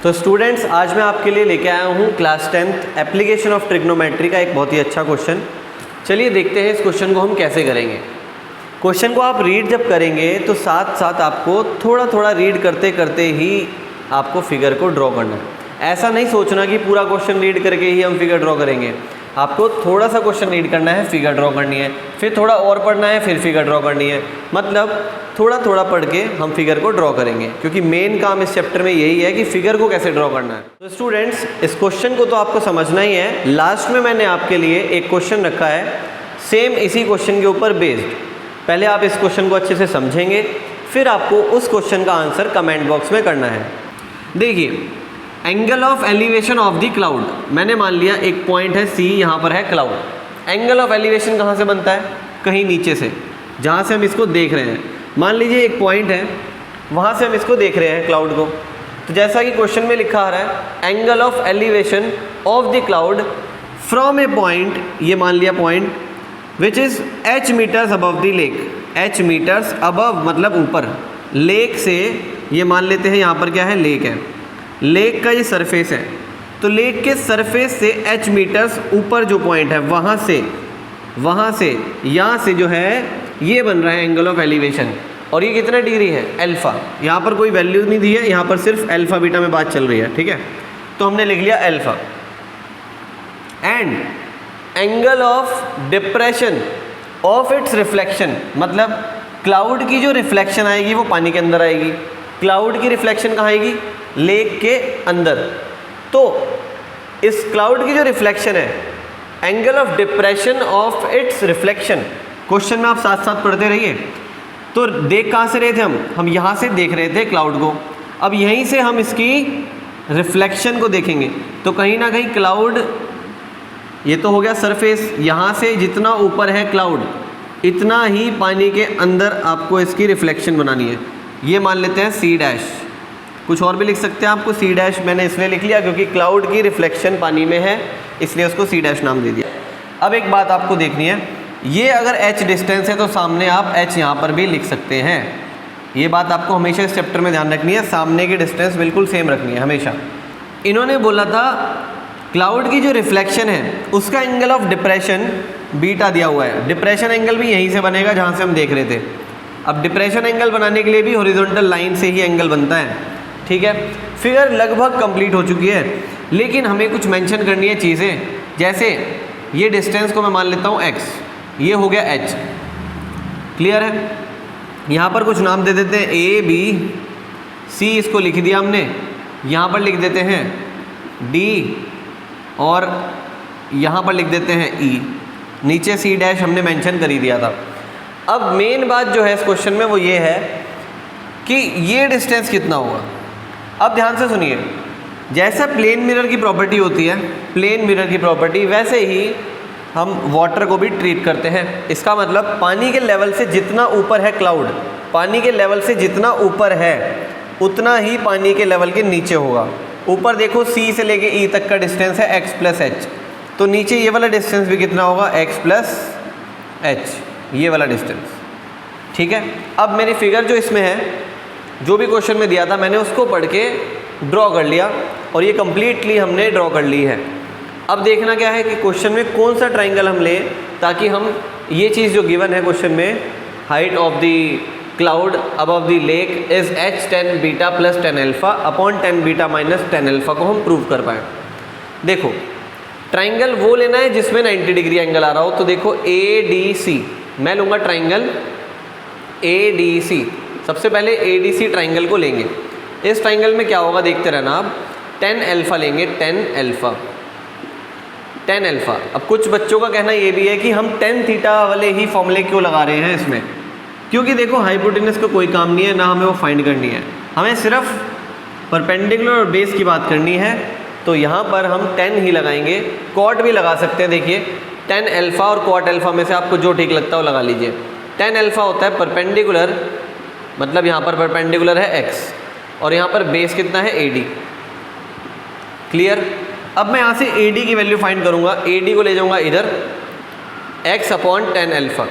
तो स्टूडेंट्स, आज मैं आपके लिए लेके आया हूँ class 10th application of trigonometry का एक बहुत ही अच्छा क्वेश्चन। चलिए देखते हैं इस क्वेश्चन को हम कैसे करेंगे। क्वेश्चन को आप रीड जब करेंगे तो साथ साथ आपको थोड़ा थोड़ा रीड करते करते ही आपको फिगर को ड्रॉ करना है। ऐसा नहीं सोचना कि पूरा क्वेश्चन रीड करके ही हम फिगर ड्रॉ करेंगे। आपको थोड़ा सा क्वेश्चन रीड करना है, फिगर ड्रॉ करनी है, फिर थोड़ा और पढ़ना है, फिर फिगर ड्रॉ करनी है। मतलब थोड़ा थोड़ा पढ़ के हम फिगर को ड्रॉ करेंगे, क्योंकि मेन काम इस चैप्टर में यही है कि फिगर को कैसे ड्रॉ करना है। तो स्टूडेंट्स, इस क्वेश्चन को तो आपको समझना ही है। लास्ट में मैंने आपके लिए एक क्वेश्चन रखा है सेम इसी क्वेश्चन के ऊपर बेस्ड। पहले आप इस क्वेश्चन को अच्छे से समझेंगे, फिर आपको उस क्वेश्चन का आंसर कमेंट बॉक्स में करना है। देखिए, angle of elevation of the cloud, मैंने मान लिया एक पॉइंट है सी, यहाँ पर है क्लाउड। एंगल ऑफ एलिवेशन कहाँ से बनता है? कहीं नीचे से, जहाँ से हम इसको देख रहे हैं। मान लीजिए एक पॉइंट है, वहाँ से हम इसको देख रहे हैं क्लाउड को। तो जैसा कि क्वेश्चन में लिखा आ रहा है, angle of elevation of the cloud from a point, ये मान लिया point, which is h meters above the lake. h meters above मतलब ऊपर, लेक से, ये मान लेते हैं यहाँ पर क्या है, लेक है। लेक का ये सरफेस है, तो लेक के सरफेस से h मीटर्स ऊपर जो पॉइंट है, वहाँ से यहाँ से जो है ये बन रहा है एंगल ऑफ एलिवेशन। और ये कितना डिग्री है? अल्फ़ा। यहाँ पर कोई वैल्यू नहीं दी है, यहाँ पर सिर्फ अल्फ़ा बीटा में बात चल रही है, ठीक है। तो हमने लिख लिया alpha. And angle of depression of its reflection, मतलब क्लाउड की जो रिफ्लेक्शन आएगी वो पानी के अंदर आएगी। क्लाउड की रिफ्लेक्शन कहाँ आएगी? लेक के अंदर। तो इस क्लाउड की जो रिफ्लेक्शन है, angle of depression of its reflection, question में आप साथ साथ पढ़ते रहिए। तो देख कहाँ से रहे थे हम यहाँ से देख रहे थे क्लाउड को। अब यहीं से हम इसकी रिफ्लेक्शन को देखेंगे, तो कहीं ना कहीं क्लाउड, ये तो हो गया सरफेस, यहाँ से जितना ऊपर है क्लाउड, इतना ही पानी के अंदर आपको इसकी रिफ्लेक्शन बनानी है। ये मान लेते हैं सी डैश। कुछ और भी लिख सकते हैं, आपको सी डैश मैंने इसलिए लिख लिया क्योंकि क्लाउड की रिफ्लेक्शन पानी में है, इसलिए उसको सी डैश नाम दे दिया। अब एक बात आपको देखनी है, ये अगर h डिस्टेंस है तो सामने आप h यहाँ पर भी लिख सकते हैं। ये बात आपको हमेशा इस चैप्टर में ध्यान रखनी है, सामने की डिस्टेंस बिल्कुल सेम रखनी है हमेशा। इन्होंने बोला था क्लाउड की जो रिफ्लेक्शन है उसका एंगल ऑफ डिप्रेशन बीटा दिया हुआ है। डिप्रेशन एंगल भी यहीं से बनेगा जहाँ से हम देख रहे थे। अब डिप्रेशन एंगल बनाने के लिए भी हॉरिजॉन्टल लाइन से ही एंगल बनता है, ठीक है। फिगर लगभग कंप्लीट हो चुकी है, लेकिन हमें कुछ मेंशन करनी है चीज़ें। जैसे ये डिस्टेंस को मैं मान लेता हूँ x, ये हो गया h, क्लियर है। यहाँ पर कुछ नाम दे देते हैं a b c, इसको लिख दिया हमने। यहाँ पर लिख देते हैं d और यहाँ पर लिख देते हैं e, नीचे c डैश हमने मेंशन कर ही दिया था। अब मेन बात जो है इस क्वेश्चन में वो ये है कि ये डिस्टेंस कितना होगा। अब ध्यान से सुनिए, जैसा प्लेन मिरर की प्रॉपर्टी होती है, प्लेन मिरर की प्रॉपर्टी, वैसे ही हम वाटर को भी ट्रीट करते हैं। इसका मतलब पानी के लेवल से जितना ऊपर है क्लाउड, पानी के लेवल से जितना ऊपर है उतना ही पानी के लेवल के नीचे होगा। ऊपर देखो C से लेके E तक का डिस्टेंस है x प्लस h, तो नीचे ये वाला डिस्टेंस भी कितना होगा? x प्लस h, ये वाला डिस्टेंस, ठीक है। अब मेरी फिगर जो इसमें है, जो भी क्वेश्चन में दिया था मैंने उसको पढ़ के ड्रॉ कर लिया और ये कम्प्लीटली हमने ड्रॉ कर ली है। अब देखना क्या है कि क्वेश्चन में कौन सा ट्राइंगल हम लें, ताकि हम ये चीज़ जो गिवन है क्वेश्चन में, height of the cloud above the lake is h tan beta plus tan alpha upon tan beta minus tan alpha, को हम प्रूव कर पाएँ। देखो, ट्राइंगल वो लेना है जिसमें 90 डिग्री एंगल आ रहा हो। तो देखो ADC, मैं लूँगा ट्राइंगल ADC। सबसे पहले ADC ट्राइंगल को लेंगे। इस ट्राइंगल में क्या होगा देखते रहना आप। tan अल्फ़ा लेंगे, tan अल्फ़ा, tan अल्फ़ा। अब कुछ बच्चों का कहना ये भी है कि हम tan थीटा वाले ही फॉर्मूले क्यों लगा रहे हैं इसमें, क्योंकि देखो हाइपोटेनस का कोई काम नहीं है, ना हमें वो फाइंड करनी है, हमें सिर्फ परपेंडिकुलर और बेस की बात करनी है। तो यहाँ पर हम tan ही लगाएंगे, कॉट भी लगा सकते हैं। देखिए, tan अल्फ़ा और कॉट अल्फ़ा में से आपको जो ठीक लगता है वो लगा लीजिए। tan अल्फ़ा होता है परपेंडिकुलर, मतलब यहाँ पर परपेंडिकुलर है x और यहाँ पर बेस कितना है AD, क्लियर। अब मैं यहाँ से AD की वैल्यू फाइंड करूँगा, AD को ले जाऊँगा इधर, x अपॉन tan अल्फ़ा।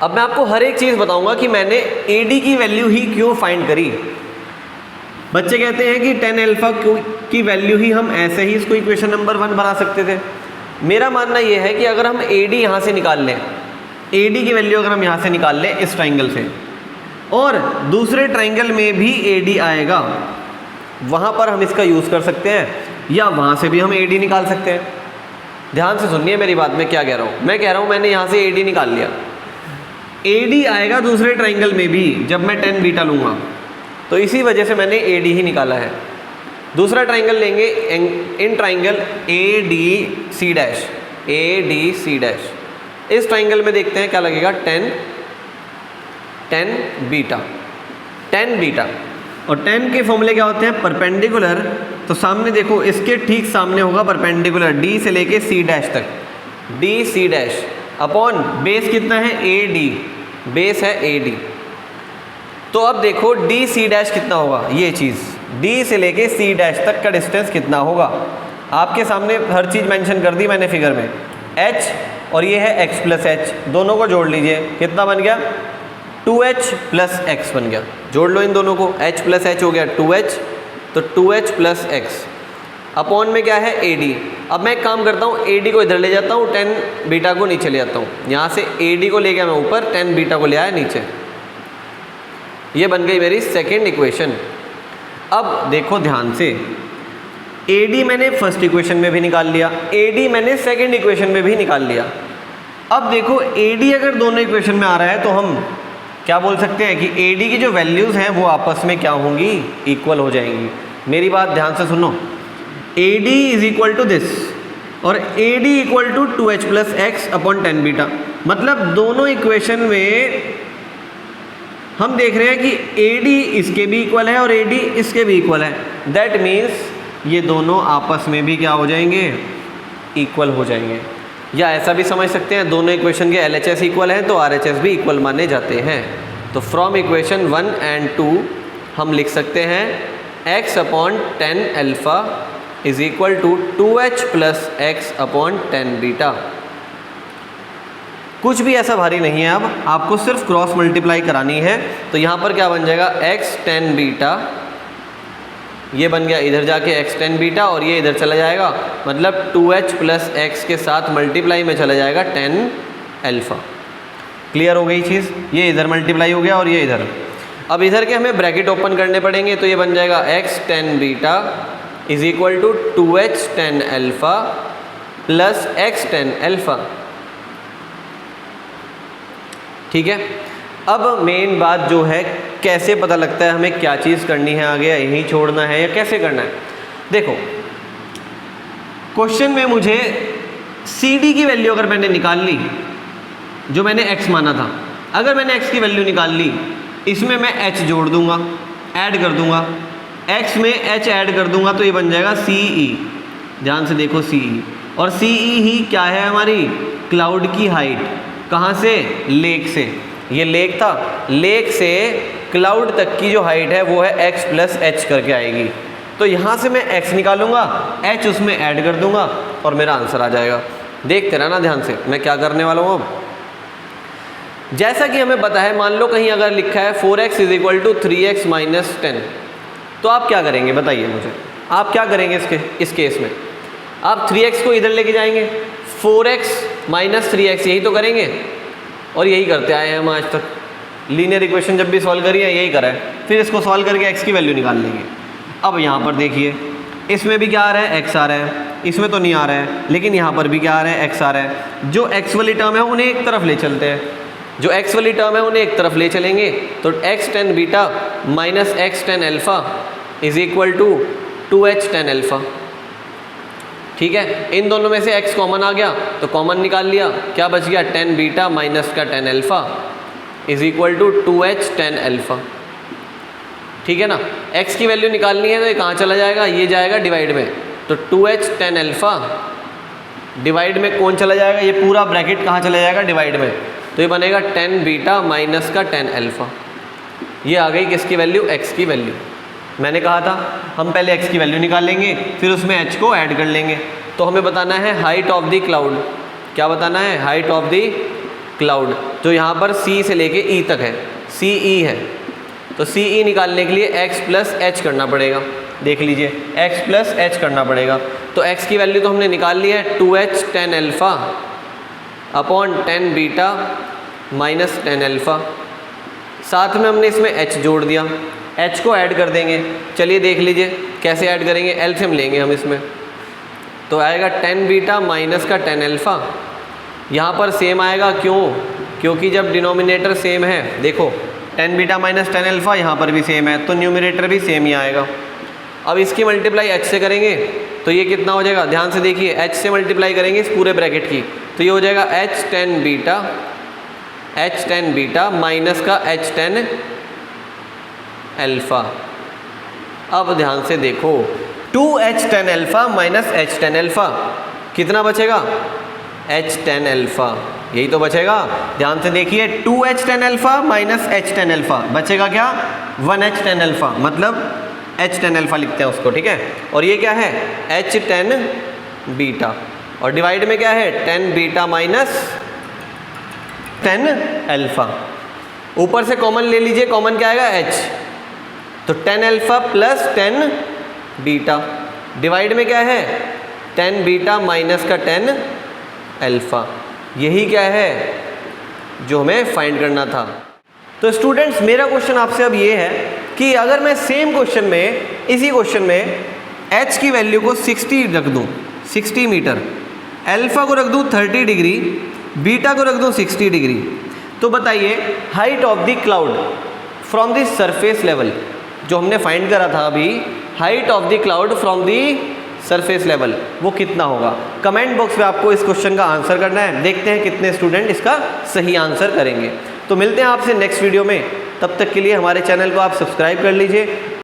अब मैं आपको हर एक चीज़ बताऊँगा कि मैंने AD की वैल्यू ही क्यों फाइंड करी। बच्चे कहते हैं कि 10 अल्फा की वैल्यू ही हम ऐसे ही इसको इक्वेशन नंबर 1 बना सकते थे। मेरा मानना ये है कि अगर हम AD यहाँ से निकाल लें, AD की वैल्यू अगर हम यहाँ से निकाल लें इस ट्राइंगल से, और दूसरे ट्राइंगल में भी AD आएगा, वहाँ पर हम इसका यूज़ कर सकते हैं, या वहाँ से भी हम AD निकाल सकते हैं। ध्यान से सुनिए मेरी बात, मैं क्या कह रहा हूँ। मैं कह रहा हूँ मैंने यहाँ से AD निकाल लिया, AD आएगा दूसरे ट्राइंगल में भी जब मैं 10 बीटा लूँगा, तो इसी वजह से मैंने AD ही निकाला है। दूसरा ट्राइंगल लेंगे, in triangle ADC dash, ADC dash, इस ट्राइंगल में देखते हैं क्या लगेगा, 10 बीटा, 10 बीटा। और 10 के फॉर्मूले क्या होते हैं, परपेंडिकुलर, तो सामने देखो इसके ठीक सामने होगा परपेंडिकुलर, D से लेके C डैश तक, DC डैश अपॉन बेस कितना है, AD, बेस है AD। तो अब देखो DC डैश कितना होगा, ये चीज़ D से लेके C डैश तक का डिस्टेंस कितना होगा, आपके सामने हर चीज़ मेंशन कर दी मैंने फिगर में। H और ये है x प्लस एच, दोनों को जोड़ लीजिए, कितना बन गया, 2h प्लस x बन गया। जोड़ लो इन दोनों को, h प्लस एच हो गया 2h, तो 2h प्लस x अपॉन में क्या है, AD। अब मैं एक काम करता हूँ, AD को इधर ले जाता हूँ, 10 बीटा को नीचे ले जाता हूँ। यहाँ से AD को ले गया मैं ऊपर, 10 बीटा को ले आया नीचे। ये बन गई मेरी सेकेंड इक्वेशन। अब देखो ध्यान से, AD मैंने फर्स्ट इक्वेशन में भी निकाल लिया, AD मैंने सेकेंड इक्वेशन में भी निकाल लिया। अब देखो AD अगर दोनों इक्वेशन में आ रहा है तो हम क्या बोल सकते हैं कि AD की जो वैल्यूज़ हैं वो आपस में क्या होंगी, इक्वल हो जाएंगी। मेरी बात ध्यान से सुनो, AD is equal to this और AD equal to 2h plus x upon 10 beta, मतलब दोनों इक्वेशन में हम देख रहे हैं कि AD इसके भी इक्वल है और AD इसके भी इक्वल है। दैट मीन्स ये दोनों आपस में भी क्या हो जाएंगे, इक्वल हो जाएंगे। या ऐसा भी समझ सकते हैं, दोनों इक्वेशन के LHS इक्वल हैं तो RHS भी इक्वल माने जाते हैं। तो फ्रॉम इक्वेशन 1 एंड 2 हम लिख सकते हैं x upon 10 alpha is equal to 2h plus x upon 10 beta. कुछ भी ऐसा भारी नहीं है, अब आपको सिर्फ क्रॉस मल्टीप्लाई करानी है। तो यहाँ पर क्या बन जाएगा, x 10 बीटा, ये बन गया इधर जाके x 10 बीटा और ये इधर चला जाएगा, मतलब 2h प्लस एक्स के साथ मल्टीप्लाई में चला जाएगा 10 अल्फ़ा। क्लियर हो गई चीज़, ये इधर मल्टीप्लाई हो गया और ये इधर। अब इधर के हमें ब्रैकेट ओपन करने पड़ेंगे, तो ये बन जाएगा x 10 beta is equal to 2h 10 alpha plus x 10 alpha. ठीक है, अब मेन बात जो है, कैसे पता लगता है हमें क्या चीज़ करनी है आगे, यहीं छोड़ना है या कैसे करना है। देखो क्वेश्चन में मुझे CD की वैल्यू अगर मैंने निकाल ली, जो मैंने x माना था, अगर मैंने x की वैल्यू निकाल ली, इसमें मैं h जोड़ दूंगा, ऐड कर दूंगा, x में h ऐड कर दूंगा, तो ये बन जाएगा CE। ध्यान से देखो CE, और CE ही क्या है हमारी, क्लाउड की हाइट। कहाँ से, लेक से। ये लेक था, लेक से क्लाउड तक की जो हाइट है वो है x प्लस एच करके आएगी। तो यहाँ से मैं x निकालूंगा, h उसमें ऐड कर दूंगा और मेरा आंसर आ जाएगा। देखते रहना ध्यान से मैं क्या करने वाला हूँ। अब जैसा कि हमें पता है, मान लो कहीं अगर लिखा है 4x is equal to 3x minus 10, तो आप क्या करेंगे बताइए मुझे, आप क्या करेंगे इस केस में। आप 3x को इधर लेके जाएंगे, 4x माइनस 3x, यही तो करेंगे और यही करते आए हैं हम आज तक। लीनियर इक्वेशन जब भी सॉल्व करिए यही करा है, फिर इसको सॉल्व करके x की वैल्यू निकाल लेंगे। अब यहाँ पर देखिए, इसमें भी क्या आ रहा है, x आ रहा है, इसमें तो नहीं आ रहा है, लेकिन यहाँ पर भी क्या आ रहा है, x आ रहा है। जो x वाली टर्म है उन्हें एक तरफ ले चलते हैं, जो x वाली टर्म है उन्हें एक तरफ ले चलेंगे, तो x 10 beta minus x 10 alpha is equal to 2h 10 alpha. ठीक है, इन दोनों में से x कॉमन आ गया तो कॉमन निकाल लिया, क्या बच गया, 10 बीटा माइनस का 10 alpha is equal to 2h 10 alpha. ठीक है ना, x की वैल्यू निकालनी है तो ये कहाँ चला जाएगा, ये जाएगा डिवाइड में, तो 2h 10 अल्फ़ा डिवाइड में कौन चला जाएगा, ये पूरा ब्रैकेट कहाँ चला जाएगा, डिवाइड में, तो ये बनेगा 10 बीटा माइनस का 10 अल्फ़ा। ये आ गई किसकी वैल्यू, x की वैल्यू। मैंने कहा था हम पहले x की वैल्यू निकाल लेंगे, फिर उसमें h को ऐड कर लेंगे। तो हमें बताना है हाइट ऑफ द क्लाउड, क्या बताना है, हाइट ऑफ द क्लाउड, जो यहाँ पर C से लेके E तक है, CE है। तो सी ई निकालने के लिए एक्स प्लस एच करना पड़ेगा। देख लीजिए एक्स प्लस एच करना पड़ेगा। तो एक्स की वैल्यू तो हमने निकाल ली है 2h tan alpha upon 10 beta minus 10 alpha. साथ में हमने इसमें h जोड़ दिया, h को ऐड कर देंगे। चलिए देख लीजिए कैसे ऐड करेंगे, एलसीएम लेंगे हम इसमें। तो आएगा 10 बीटा माइनस का 10 अल्फ़ा, यहाँ पर सेम आएगा। क्यों? क्योंकि जब डिनोमिनेटर सेम है, देखो 10 बीटा माइनस 10 अल्फ़ा यहाँ पर भी सेम है, तो न्यूमरेटर भी सेम ही आएगा। अब इसकी मल्टीप्लाई h से करेंगे तो ये कितना हो जाएगा, ध्यान से देखिए, h से मल्टीप्लाई करेंगे इस पूरे ब्रैकेट की, तो ये हो जाएगा h tan बीटा माइनस का h tan अल्फ़ा। अब ध्यान से देखो 2h tan alpha minus h tan alpha कितना बचेगा, h tan अल्फ़ा, यही तो बचेगा। ध्यान से देखिए 2h tan alpha minus h tan alpha बचेगा क्या, 1h tan अल्फ़ा, मतलब h tan अल्फ़ा लिखते हैं उसको, ठीक है। और ये क्या है, h tan बीटा, और डिवाइड में क्या है 10 बीटा माइनस 10 अल्फ़ा। ऊपर से कॉमन ले लीजिए, कॉमन क्या आएगा h, तो 10 अल्फ़ा प्लस 10 बीटा, डिवाइड में क्या है 10 बीटा माइनस का 10 अल्फ़ा। यही क्या है जो हमें फाइंड करना था। तो स्टूडेंट्स मेरा क्वेश्चन आपसे अब ये है कि अगर मैं सेम क्वेश्चन में, इसी क्वेश्चन में h की वैल्यू को 60 रख दूँ, 60 मीटर, अल्फ़ा को रख दूँ 30 डिग्री, बीटा को रख दूँ 60 डिग्री, तो बताइए height of the cloud from the surface level, जो हमने फाइंड करा था अभी, height of the cloud from the surface level, वो कितना होगा। कमेंट बॉक्स में आपको इस क्वेश्चन का आंसर करना है। देखते हैं कितने स्टूडेंट इसका सही आंसर करेंगे। तो मिलते हैं आपसे नेक्स्ट वीडियो में, तब तक के लिए हमारे चैनल को आप सब्सक्राइब कर लीजिए